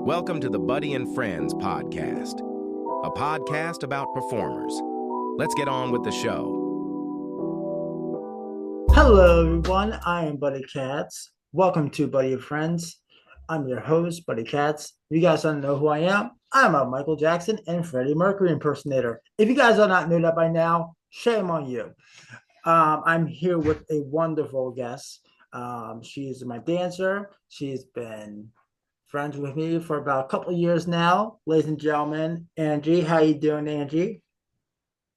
Welcome to the Buddy and Friends podcast, a podcast about performers. Let's get on with the show. Hello, everyone. I am Buddy Katz. Welcome to Buddy and Friends. I'm your host, Buddy Katz. If you guys don't know who I am, I'm a Michael Jackson and Freddie Mercury impersonator. If you guys do not know that by now, shame on you. I'm here with a wonderful guest. She's my dancer. She's been friends with me for about a couple of years now. Ladies and gentlemen, Angie. How you doing, Angie?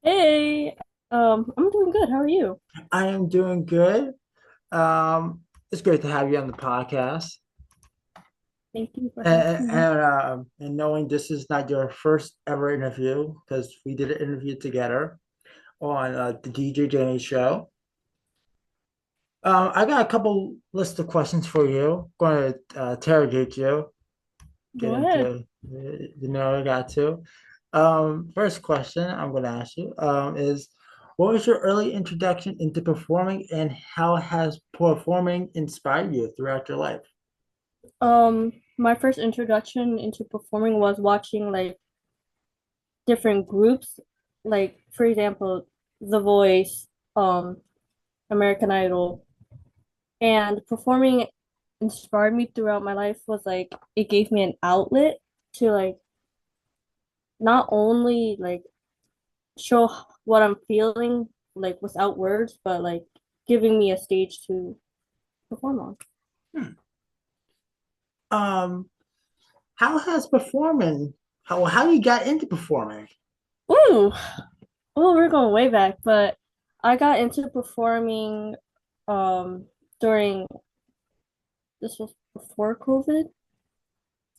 Hey, I'm doing good. How are you? I am doing good. It's great to have you on the podcast. Thank you for And, having me. and, and knowing this is not your first ever interview, because we did an interview together on the DJ Jenny show. I got a couple list of questions for you. Going to interrogate you, get Go ahead. into I got to. First question I'm going to ask you is, what was your early introduction into performing, and how has performing inspired you throughout your life? My first introduction into performing was watching like different groups, like for example, The Voice, American Idol, and performing inspired me throughout my life was like it gave me an outlet to like not only like show what I'm feeling like without words, but like giving me a stage to perform on. Hmm. Um, how has performing, how you got into performing? Ooh, well, we're going way back, but I got into performing um during this was before COVID.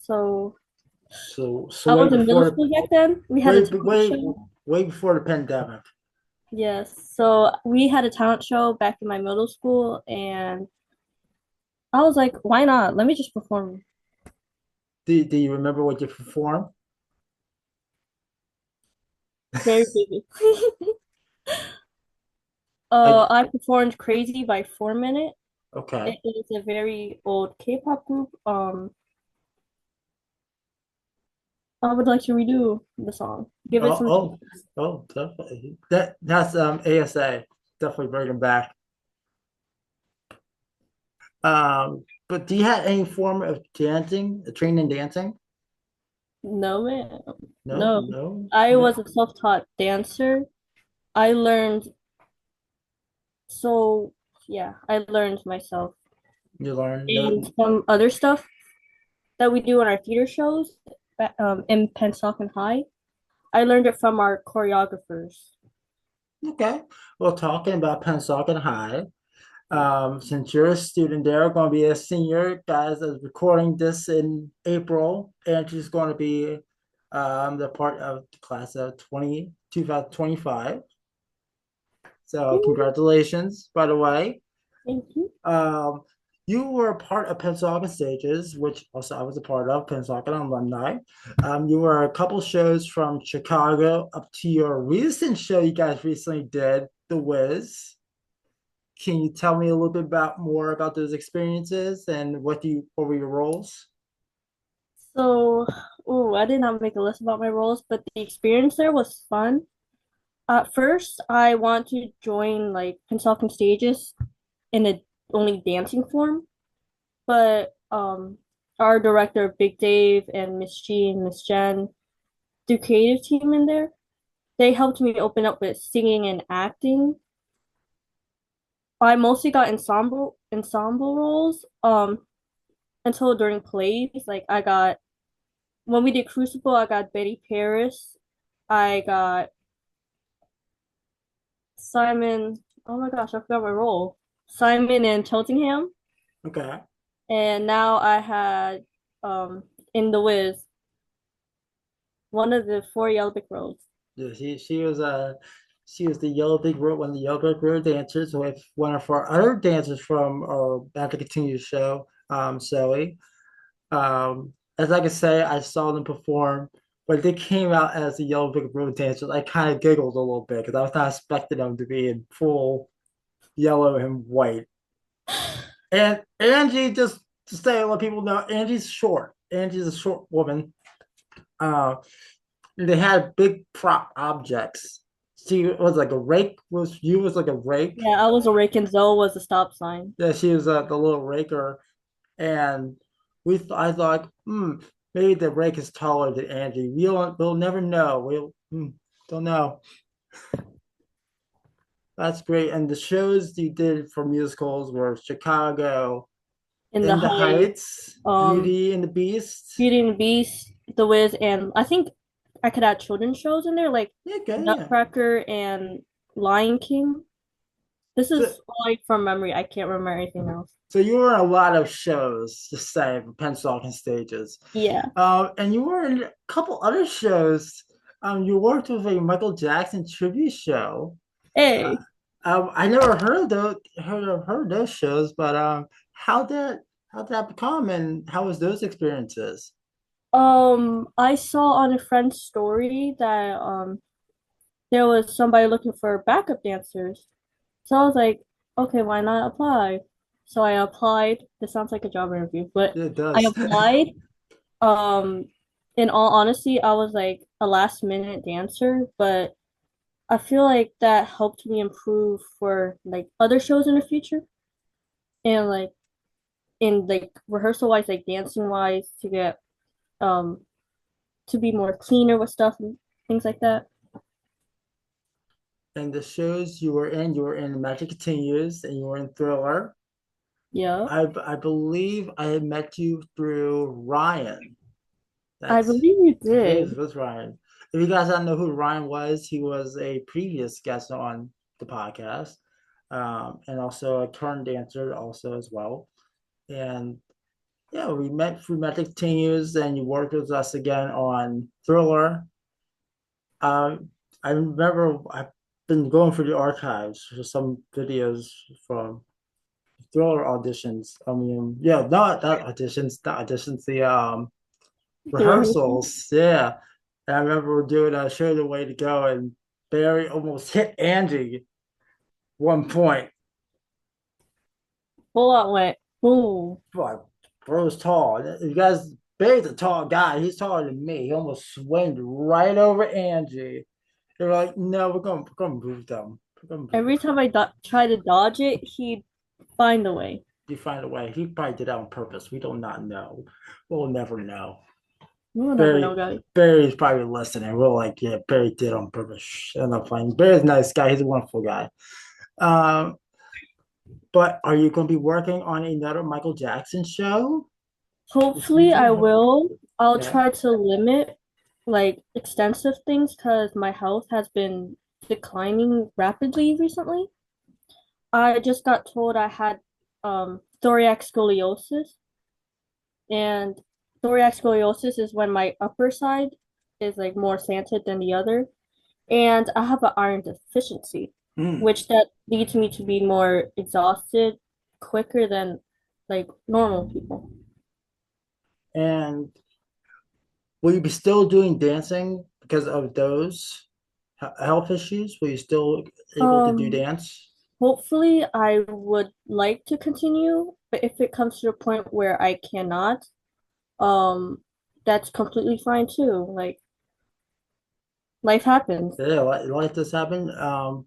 So So I way was in middle before, school back then. We had a way talent way show. way before the pandemic. Yes. So we had a talent show back in my middle school and I was like, why not? Let me just perform. Do you remember what you performed? Very vivid. Like, I performed Crazy by 4 Minute. okay. It is a very old K-pop group. I would like to redo the song. Give it Oh, some oh, oh, definitely. That's ASA. Definitely bring them back. But do you have any form of dancing, training dancing? no, man. No, No. no, I no. was a self-taught dancer. I learned so yeah, I learned myself. You learn And no. some other stuff that we do in our theater shows in Pensacola High. I learned it from our choreographers. Okay. Well, talking about Pensacola High. Since you're a student there, going to be a senior, guys, is recording this in April, and she's going to be the part of the class of 2025. So congratulations, by the way. Thank you. Um, you were a part of Pensacola Stages, which also I was a part of, Pensacola alumni. You were a couple shows from Chicago up to your recent show you guys recently did, The Wiz. Can you tell me a little bit about more about those experiences and what were your roles? So, oh, I did not make a list about my roles, but the experience there was fun. At first, I want to join like consulting stages in a only dancing form, but our director, Big Dave, and Miss G and Miss Jen, the creative team in there, they helped me open up with singing and acting. I mostly got ensemble roles until during plays. Like I got when we did Crucible, I got Betty Paris. I got Simon. Oh my gosh, I forgot my role. Simon and Cheltenham. Okay. And now I had in The Wiz, one of the four Yellow Brick Roads. Yeah, she was the Yellow Big Road, one of the Yellow Big Road dancers with one of our other dancers from our Back to Continue show, Zoe. As I can say, I saw them perform, but they came out as the Yellow Big Road dancers. I kind of giggled a little bit because I was not expecting them to be in full yellow and white. And Angie, just to say, let people know, Angie's short. Angie's a short woman. Uh, they had big prop objects. She was like a rake. Was like a rake? Yeah, I was a rake and Zoe was a stop sign. Yeah, she was the little raker, and I thought, maybe the rake is taller than Angie. We'll never know. Don't know. That's great. And the shows you did for musicals were Chicago, In the In the Height, Heights, um, Beauty and the Beast. Beauty and the Beast, The Wiz, and I think I could add children's shows in there like Yeah, good. Yeah. Nutcracker and Lion King. This So, is like from memory. I can't remember anything else. so you were in a lot of shows, to say, Pennsylvania stages. Yeah. And you were in a couple other shows. You worked with a Michael Jackson tribute show. Uh, Hey. I never heard of those shows, but how did that become, and how was those experiences? I saw on a friend's story that there was somebody looking for backup dancers. So I was like, okay, why not apply? So I applied. This sounds like a job interview, but It I does. applied. Um, in all honesty, I was like a last minute dancer, but I feel like that helped me improve for like other shows in the future and like in like rehearsal wise, like dancing wise to get um to be more cleaner with stuff and things like that. And the shows you were in Magic Continues, and you were in Thriller. Yeah. I believe I had met you through Ryan. I That's believe you It did. was Ryan. If you guys don't know who Ryan was, he was a previous guest on the podcast, and also a current dancer, also as well. And yeah, we met through Magic Continues, and you worked with us again on Thriller. I remember I've been going through the archives for some videos from Thriller auditions. I mean, yeah, not auditions, the The rehearsal. rehearsals. Yeah. And I remember doing a show the way to go, and Barry almost hit Angie one point. Full out went boom. But bro's tall. You guys, Barry's a tall guy. He's taller than me. He almost swinged right over Angie. They're like, no, we're gonna move them. We're gonna move Every them. time I try to dodge it, he'd find a way. You find a way. He probably did that on purpose. We do not know. We'll never know. We'll never know, Barry guys. Barry's probably listening. We're like, yeah, Barry did on purpose. I'm not playing. Barry's a nice guy. He's a wonderful guy. Um, but are you going to be working on another Michael Jackson show in the Hopefully, I future? will. I'll Yeah. try to limit like extensive things because my health has been declining rapidly recently. I just got told I had thoracic scoliosis, and thoracic scoliosis is when my upper side is like more slanted than the other, and I have an iron deficiency, Mm. which that leads me to be more exhausted quicker than like normal people. And will you be still doing dancing because of those health issues? Will you still able to do Um, dance? Hopefully I would like to continue, but if it comes to a point where I cannot, um, that's completely fine too. Like life happens. Yeah, life does happen.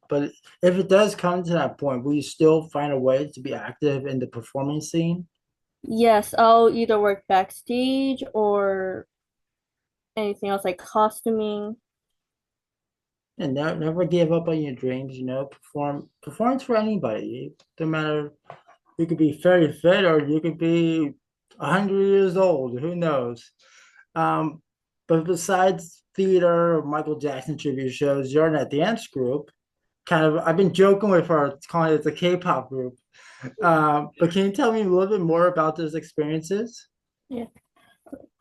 But if it does come to that point, will you still find a way to be active in the performing scene? Yes, I'll either work backstage or anything else like costuming. And never give up on your dreams. Perform for anybody. No matter, you could be very fit, or you could be 100 years old. Who knows? Um, but besides theater or Michael Jackson tribute shows, you're in a dance group. Kind of, I've been joking with her, calling it the K-pop group. But can you tell me a little bit more about those experiences? Yeah.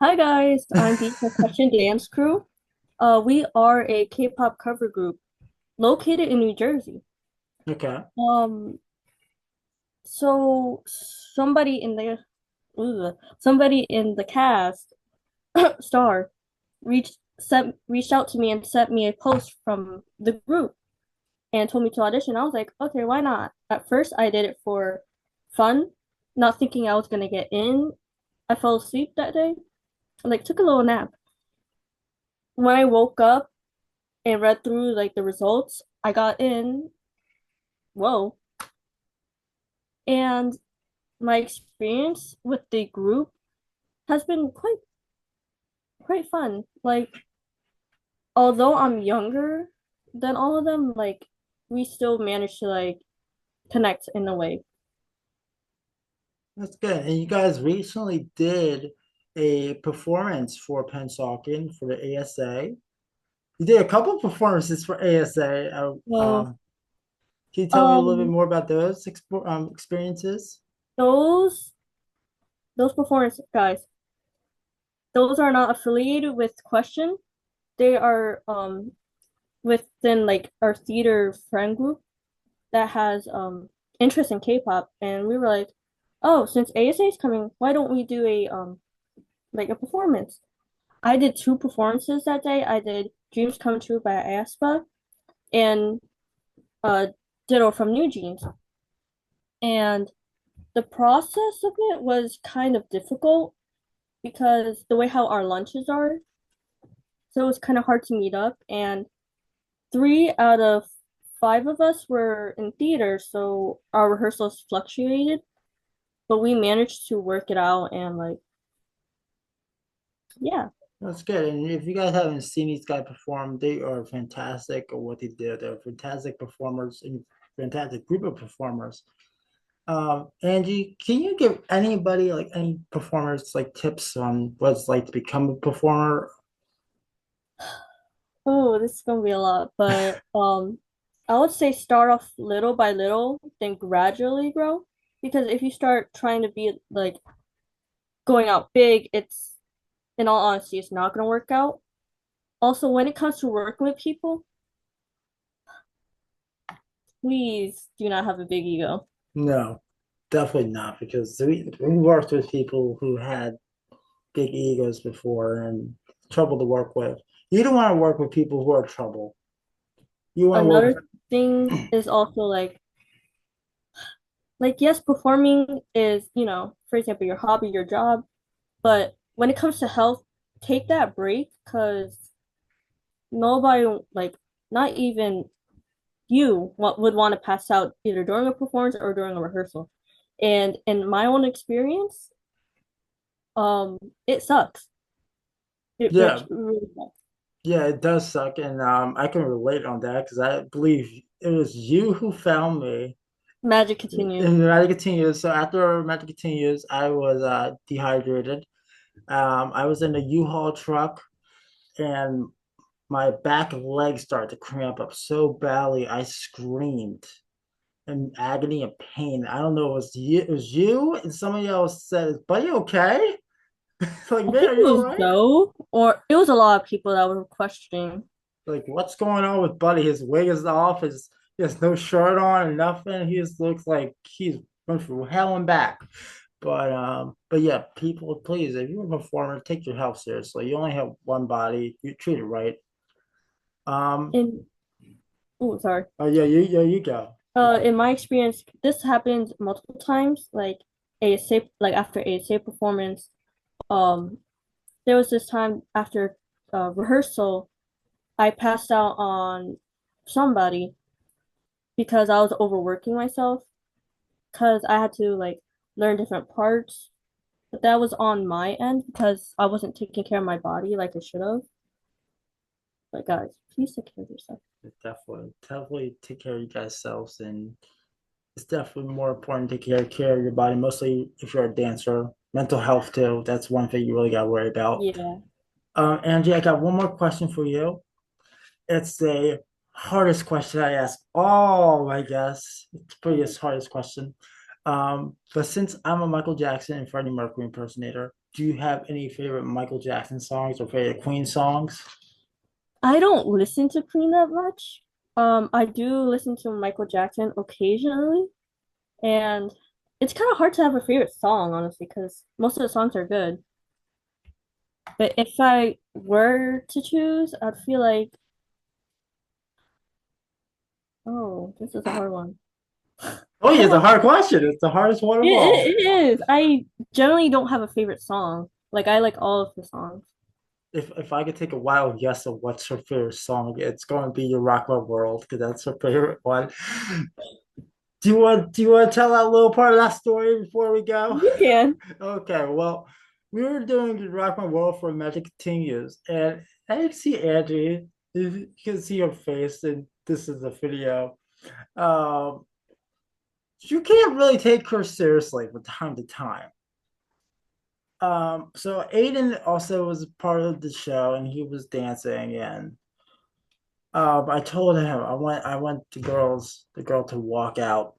Hi guys, I'm the Percussion Dance Crew. We are a K-pop cover group located in New Jersey. Okay. Um, so somebody in the cast star reached out to me and sent me a post from the group and told me to audition. I was like, okay, why not? At first, I did it for fun, not thinking I was gonna get in. I fell asleep that day, like took a little nap. When I woke up and read through like the results, I got in. Whoa. And my experience with the group has been quite fun. Like although I'm younger than all of them, like we still managed to like connect in a way. That's good. And you guys recently did a performance for Pennsauken for the ASA. You did a couple performances for ASA. So Can you tell me a little bit um more about those experiences? those those performance guys, those are not affiliated with Question. They are within like our theater friend group that has interest in K-pop, and we were like, oh, since ASA is coming, why don't we do a like a performance? I did two performances that day. I did Dreams Come True by aespa and uh Ditto from New Jeans. And the process of it was kind of difficult because the way how our lunches are, so it was kind of hard to meet up. And three out of five of us were in theater, so our rehearsals fluctuated, but we managed to work it out and like, yeah. That's good. And if you guys haven't seen these guys perform, they are fantastic at what they do. They're fantastic performers and fantastic group of performers. Angie, can you give anybody like any performers like tips on what it's like to become a performer? Oh, this is gonna be a lot, but I would say start off little by little, then gradually grow. Because if you start trying to be like going out big, it's in all honesty, it's not gonna work out. Also, when it comes to working with people, please do not have a big ego. No, definitely not, because we worked with people who had big egos before and trouble to work with. You don't want to work with people who are trouble. You want to work with Another thing is also like yes, performing is, for example, your hobby, your job, but when it comes to health, take that break because nobody like not even you would want to pass out either during a performance or during a rehearsal. And in my own experience, it sucks. It yeah, really sucks. yeah, it does suck, and I can relate on that because I believe it was you who found me Magic continues. in Magic Continues. So after Magic Continues, I was dehydrated. I was in a U-Haul truck, and my back and legs started to cramp up so badly. I screamed in agony and pain. I don't know. It was you, and somebody else said, "Is Buddy okay?" Like, I man, think are it you all was right? Joe, or it was a lot of people that were questioning. Like, what's going on with Buddy? His wig is off. He has no shirt on and nothing. He just looks like he's went through hell and back. But yeah, people, please, if you're a performer, take your health seriously. You only have one body. You treat it right. Um, And oh, sorry. oh yeah, you go. In my experience, this happens multiple times. Like ASA, like after ASA performance, um, there was this time after rehearsal, I passed out on somebody because I was overworking myself because I had to like learn different parts. But that was on my end because I wasn't taking care of my body like I should have. But guys, please take care of yourself. Definitely take care of you guys selves, and it's definitely more important to take care of your body, mostly if you're a dancer. Mental health too. That's one thing you really got to worry about. Yeah. Angie, I got one more question for you. It's the hardest question I ask all my guests. It's pretty the hardest question. But since I'm a Michael Jackson and Freddie Mercury impersonator, do you have any favorite Michael Jackson songs or favorite Queen songs? I don't listen to Queen that much. I do listen to Michael Jackson occasionally, and it's kind of hard to have a favorite song, honestly, because most of the songs are good. But if I were to choose, I'd feel like, oh, this is a hard one. Oh, yeah, it's a hard question. It's the hardest one of all. It is. I generally don't have a favorite song. Like I like all of the songs. If I could take a wild guess of what's her favorite song, it's going to be "You Rock My World" because that's her favorite one. Do you want to tell that little part of that story before we go? You can. Okay, well, we were doing "You Rock My World" for Magic Continues, and I see Angie. You can see her face, and this is a video. Um, you can't really take her seriously from time to time. So Aiden also was part of the show, and he was dancing, and I told him I want the girl to walk out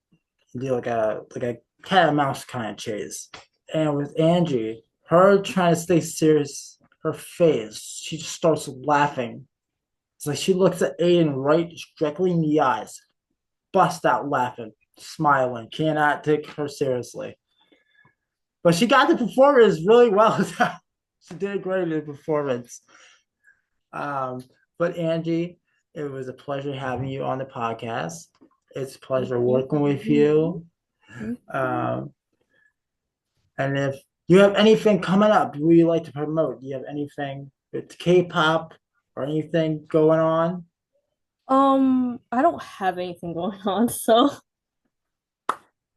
and do like a cat and mouse kind of chase. And with Angie, her trying to stay serious, her face, she just starts laughing. It's like she looks at Aiden right directly in the eyes, bust out laughing, smiling, cannot take her seriously. But she got the performance really well. She did great in the performance. Um, but Angie, it was a pleasure having you on the podcast. It's a pleasure working with you. Um, and if you have anything coming up you would like to promote, do you have anything with K-pop or anything going on? I don't have anything going on, so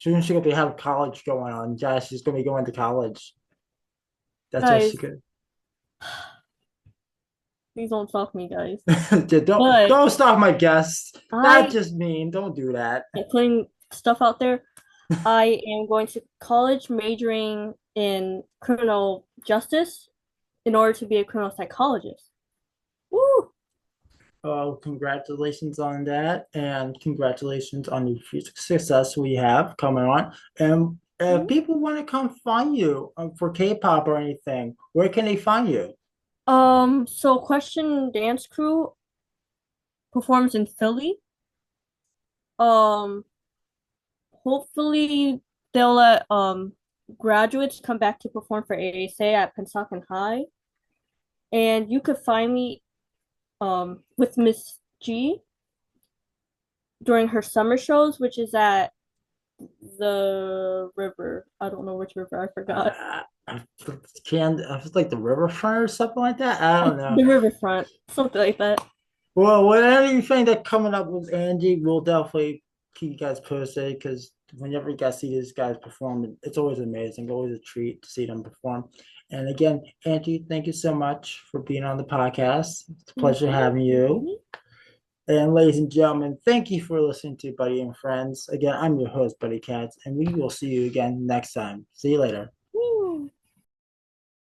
Soon she's gonna be have college going on. Josh, she's gonna be going to college. That's what she guys, could. please don't stalk me, guys. don't But don't stop my guests. That's I just mean. Don't do that. am putting stuff out there. I am going to college majoring in criminal justice in order to be a criminal psychologist. Woo! Congratulations on that, and congratulations on the future success we have coming on. And if people want to come find you for K-pop or anything, where can they find you? So Question Dance Crew performs in Philly. Um, Hopefully they'll let graduates come back to perform for ASA at Pensacola High. And you could find me with Miss G during her summer shows, which is at the river. I don't know which river, I forgot. I was like the riverfront or something like that. I don't know. The riverfront, something like that. Well, whatever you think that coming up with Angie, we'll definitely keep you guys posted because whenever you guys see these guys perform, it's always amazing, always a treat to see them perform. And again, Angie, thank you so much for being on the podcast. It's a pleasure having you. And ladies and gentlemen, thank you for listening to Buddy and Friends. Again, I'm your host, Buddy Katz, and we will see you again next time. See you later.